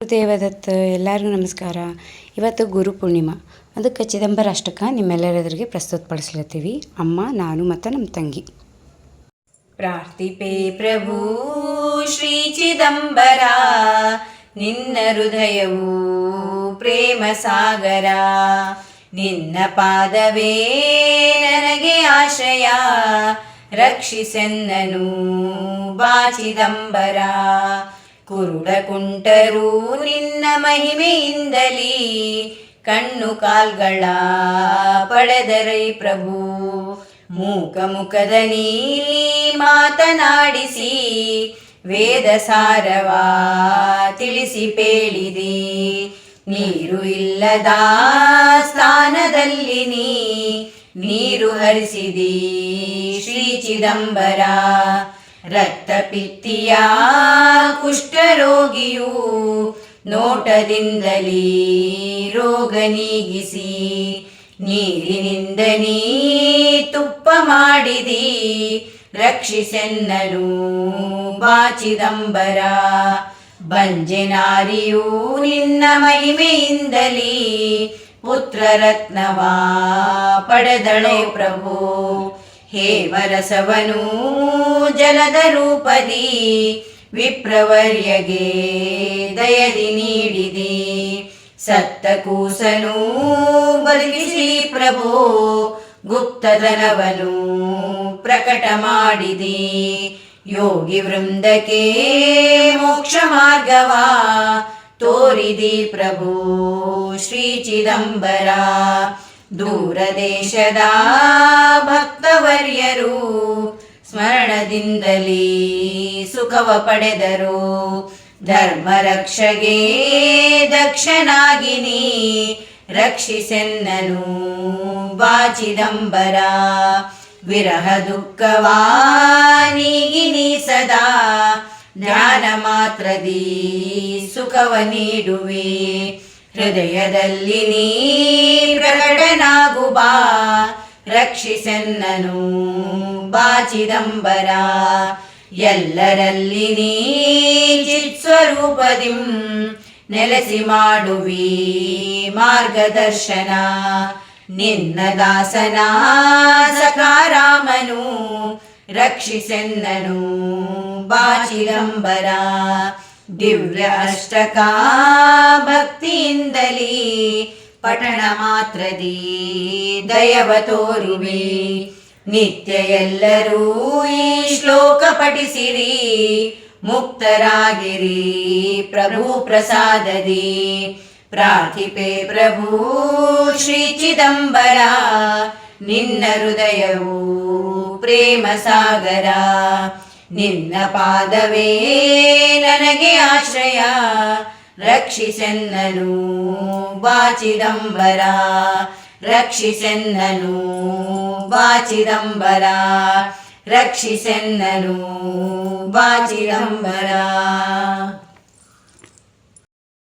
ದೇವದತ್ತ ಎಲ್ಲರಿಗೂ ನಮಸ್ಕಾರ. ಇವತ್ತು ಗುರು ಪೂರ್ಣಿಮಾ, ಅದಕ್ಕೆ ಚಿದಂಬರ ಅಷ್ಟಕ ನಿಮ್ಮೆಲ್ಲರೆದುರಿಗೆ ಪ್ರಸ್ತುತಪಡಿಸ್ಲತ್ತೀವಿ. ಅಮ್ಮ, ನಾನು ಮತ್ತು ನಮ್ಮ ತಂಗಿ. ಪ್ರಾರ್ಥಿಪೆ ಪ್ರಭು ಶ್ರೀ ಚಿದಂಬರ, ನಿನ್ನ ಹೃದಯವು ಪ್ರೇಮ ಸಾಗರ. ನಿನ್ನ ಪಾದವೇ ನನಗೆ ಆಶ್ರಯ, ರಕ್ಷಿಸೆನ್ನನು ಬಾ ಚಿದಂಬರ. ಕುರುಡ ಕುಂಟರು ನಿನ್ನ ಮಹಿಮೆಯಿಂದಲೀ, ಕಣ್ಣು ಕಾಲ್ಗಳ ಪಡೆದರೈ ಪ್ರಭು. ಮೂಕ ಮುಖದ ನೀಲಿ ಮಾತನಾಡಿಸಿ, ವೇದ ಸಾರವ ತಿಳಿಸಿ ಪೇಳಿದಿ. ನೀರು ಇಲ್ಲದ ಸ್ಥಾನದಲ್ಲಿ ನೀರು ಹರಿಸಿದಿ ಶ್ರೀ ಚಿದಂಬರ. ರಕ್ತಪಿತ್ತಿಯ ಕುಷ್ಠರೋಗಿಯು ನೋಟದಿಂದಲೀ ರೋಗ ನೀಗಿಸಿ, ನೀರಿನಿಂದ ನೀ ತುಪ್ಪ ಮಾಡಿದಿ, ರಕ್ಷಿಸೆನ್ನಲು ಬಾ ಚಿದಂಬರ. ಬಂಜೆನಾರಿಯು ನಿನ್ನ ಮಹಿಮೆಯಿಂದಲೀ, ಪುತ್ರ ರತ್ನವಾ ಪಡೆದಳೆ ಪ್ರಭು. ಹೇಮರಸವನು ಜಲದ ರೂಪದಿ, ವಿಪ್ರವರ್ಯಗೆ ದಯದಿ ನೀಡಿದಿ. ಸತ್ತ ಕೂಸನು ಬದುಕಿಸಿ ಪ್ರಭು, ಗುಪ್ತಧನವನು ಪ್ರಕಟ ಮಾಡಿದಿ. ಯೋಗಿ ವೃಂದಕ್ಕೆ ಮೋಕ್ಷ ಮಾರ್ಗವಾ ತೋರಿದಿ ಪ್ರಭು ಶ್ರೀ ಚಿದಂಬರ. ದೂರ ದೇಶದ ಭಕ್ತವರ್ಯರು ಸ್ಮರಣದಿಂದಲೇ ಸುಖವ ಪಡೆದರು. ಧರ್ಮ ರಕ್ಷಗೆ ದಕ್ಷನಾಗಿನಿ, ರಕ್ಷಿಸೆನ್ನನು ಬಾ ಚಿದಂಬರ. ವಿರಹ ದುಃಖವಾ ನೀಗಿನಿ ಸದಾ, ಧ್ಯಾನ ಮಾತ್ರದಿ ಸುಖವ ನೀಡುವೆ. ಹೃದಯದಲ್ಲಿ ನೀ ಪ್ರಕಟನಾಗು ಬಾ, ರಕ್ಷಿಸೆನ್ನನು ಬಾ ಚಿದಂಬರ. ಎಲ್ಲರಲ್ಲಿ ನೀ ಚಿತ್ಸ್ವರೂಪದಿಂ, ನೆಲೆಸಿ ಮಾಡುವಿ ಮಾರ್ಗದರ್ಶನ. ನಿನ್ನ ದಾಸನ ಸಖಾರಾಮನು, ರಕ್ಷಿಸೆನ್ನನು ಬಾ ಚಿದಂಬರ. ದಿವ್ಯ ಅಷ್ಟಕ ಭಕ್ತಿಯಿಂದಲೀ, ಪಠಣ ಮಾತ್ರದಿ ದಯವ ತೋರುವೆ. ನಿತ್ಯ ಎಲ್ಲರೂ ಈ ಶ್ಲೋಕ ಪಠಿಸಿರಿ, ಮುಕ್ತರಾಗಿರಿ ಪ್ರಭು ಪ್ರಸಾದದಿ. ಪ್ರಾರ್ಥಿಪೆ ಪ್ರಭು ಶ್ರೀ ಚಿದಂಬರ, ನಿನ್ನ ಹೃದಯವು ಪ್ರೇಮ ಸಾಗರ. ನಿನ್ನ ಪಾದವೇ ನನಗೆ ಆಶ್ರಯ, ರಕ್ಷಿಸೆನ್ನನು ಬಾ ಚಿದಂಬರ. ರಕ್ಷಿಸೆನ್ನನು ಬಾ ಚಿದಂಬರ, ರಕ್ಷಿಸೆನ್ನನು ಬಾ ಚಿದಂಬರ.